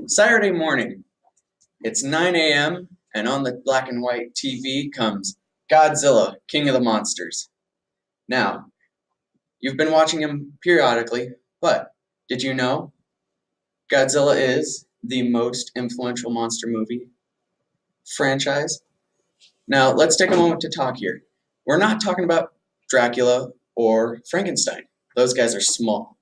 Saturday morning, it's 9 a.m., and on the black and white TV comes Godzilla, King of the Monsters. Now, you've been watching him periodically, but did you know Godzilla is the most influential monster movie franchise? Now, let's take a moment to talk here. We're not talking about Dracula or Frankenstein. Those guys are small.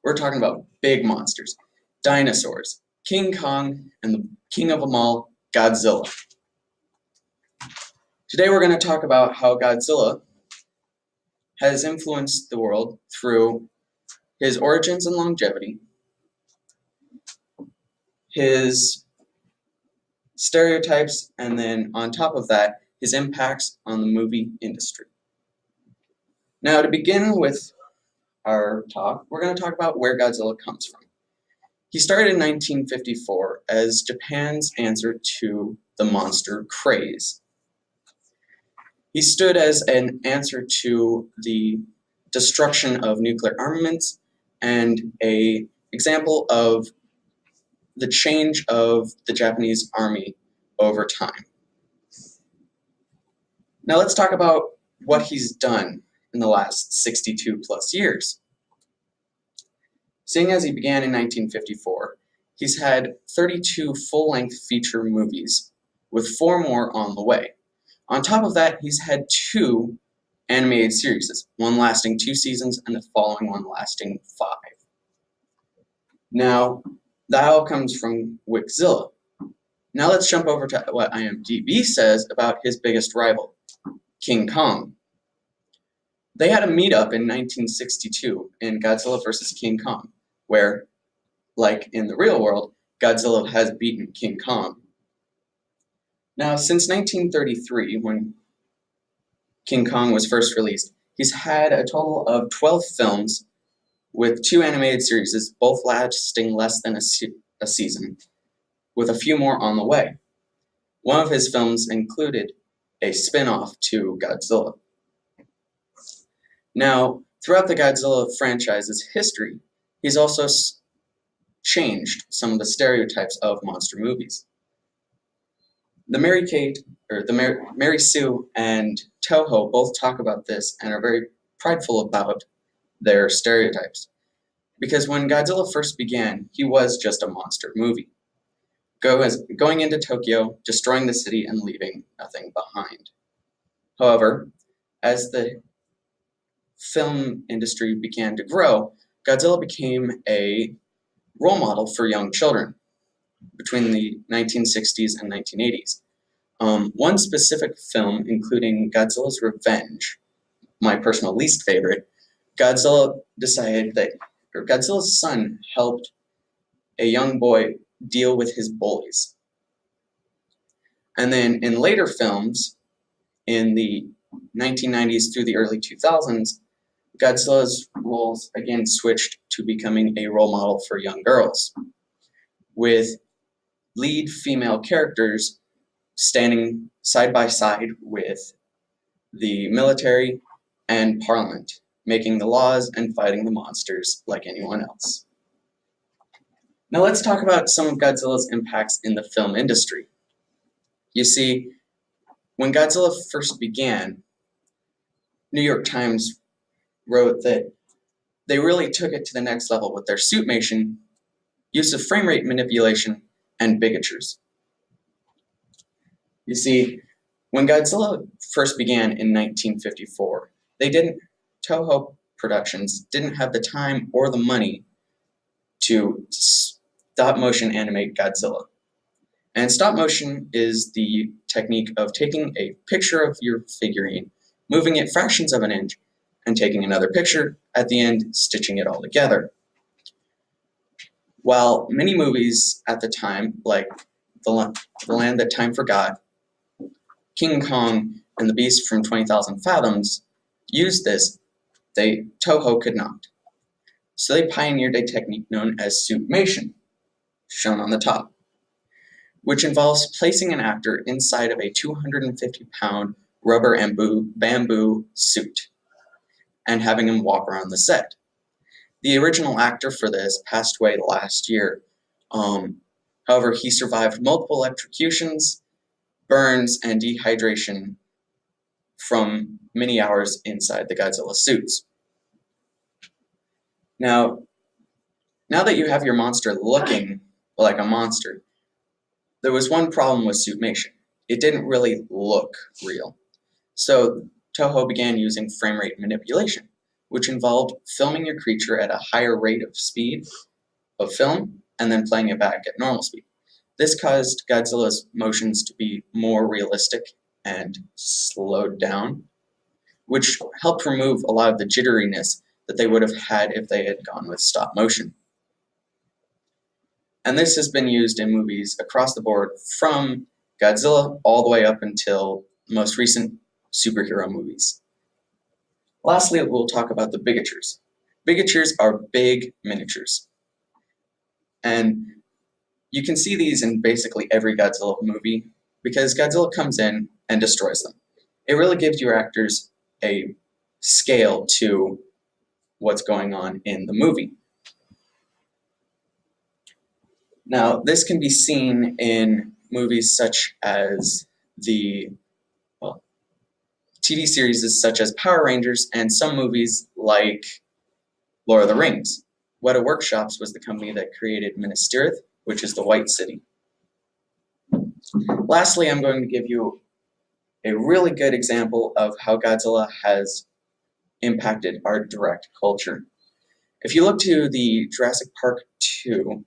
We're talking about big monsters, dinosaurs, King Kong, and the king of them all, Godzilla. Today we're going to talk about how Godzilla has influenced the world through his origins and longevity, his stereotypes, and then on top of that, his impacts on the movie industry. Now, to begin with our talk, we're going to talk about where Godzilla comes from. He started in 1954 as Japan's answer to the monster craze. He stood as an answer to the destruction of nuclear armaments and an example of the change of the Japanese army over time. Now let's talk about what he's done in the last 62 plus years. Seeing as he began in 1954, he's had 32 full-length feature movies, with 4 more on the way. On top of that, he's had 2 animated series, one lasting 2 seasons and the following one lasting 5. Now, that all comes from Wixzilla. Now let's jump over to what IMDb says about his biggest rival, King Kong. They had a meetup in 1962 in Godzilla vs. King Kong, where, like in the real world, Godzilla has beaten King Kong. Now, since 1933, when King Kong was first released, he's had a total of 12 films with 2 animated series, both lasting less than a season, with a few more on the way. One of his films included a spin-off to Godzilla. Now, throughout the Godzilla franchise's history, he's also changed some of the stereotypes of monster movies. Mary Sue and Toho both talk about this and are very prideful about their stereotypes. Because when Godzilla first began, he was just a monster movie, going into Tokyo, destroying the city, and leaving nothing behind. However, as the film industry began to grow, Godzilla became a role model for young children between the 1960s and 1980s. One specific film, including Godzilla's Revenge, my personal least favorite, Godzilla's son helped a young boy deal with his bullies. And then in later films, in the 1990s through the early 2000s, Godzilla's roles again switched to becoming a role model for young girls, with lead female characters standing side by side with the military and parliament, making the laws and fighting the monsters like anyone else. Now let's talk about some of Godzilla's impacts in the film industry. You see, when Godzilla first began, New York Times wrote that they really took it to the next level with their suitmation, use of frame rate manipulation, and bigatures. You see, when Godzilla first began in 1954, Toho Productions didn't have the time or the money to stop motion animate Godzilla. And stop motion is the technique of taking a picture of your figurine, moving it fractions of an inch, and taking another picture at the end, stitching it all together. While many movies at the time, like The Land That Time Forgot, King Kong, and The Beast from 20,000 Fathoms used this, Toho could not. So they pioneered a technique known as suitmation, shown on the top, which involves placing an actor inside of a 250-pound rubber and bamboo suit and having him walk around the set. The original actor for this passed away last year, However, he survived multiple electrocutions, burns, and dehydration from many hours inside the Godzilla suits. Now that you have your monster looking like a monster, there was one problem with suitmation. It didn't really look real. So Toho began using frame rate manipulation, which involved filming your creature at a higher rate of speed of film and then playing it back at normal speed. This caused Godzilla's motions to be more realistic and slowed down, which helped remove a lot of the jitteriness that they would have had if they had gone with stop motion. And this has been used in movies across the board, from Godzilla all the way up until the most recent superhero movies. Lastly, we'll talk about the bigatures. Bigatures are big miniatures. And you can see these in basically every Godzilla movie because Godzilla comes in and destroys them. It really gives your actors a scale to what's going on in the movie. Now, this can be seen in movies such as TV series such as Power Rangers, and some movies like Lord of the Rings. Weta Workshops was the company that created Minas Tirith, which is the White City. Lastly, I'm going to give you a really good example of how Godzilla has impacted our direct culture. If you look to the Jurassic Park 2,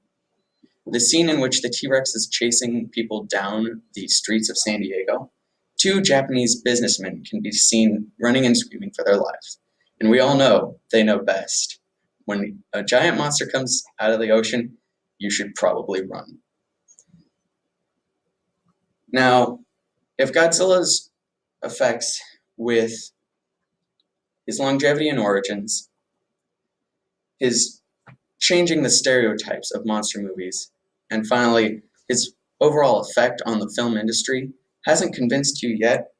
the scene in which the T-Rex is chasing people down the streets of San Diego, two Japanese businessmen can be seen running and screaming for their lives. And we all know they know best. When a giant monster comes out of the ocean, you should probably run. Now, if Godzilla's effects with his longevity and origins, his changing the stereotypes of monster movies, and finally, his overall effect on the film industry hasn't convinced you yet,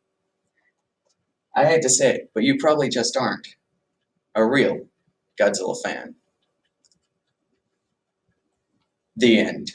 I hate to say it, but you probably just aren't a real Godzilla fan. The end.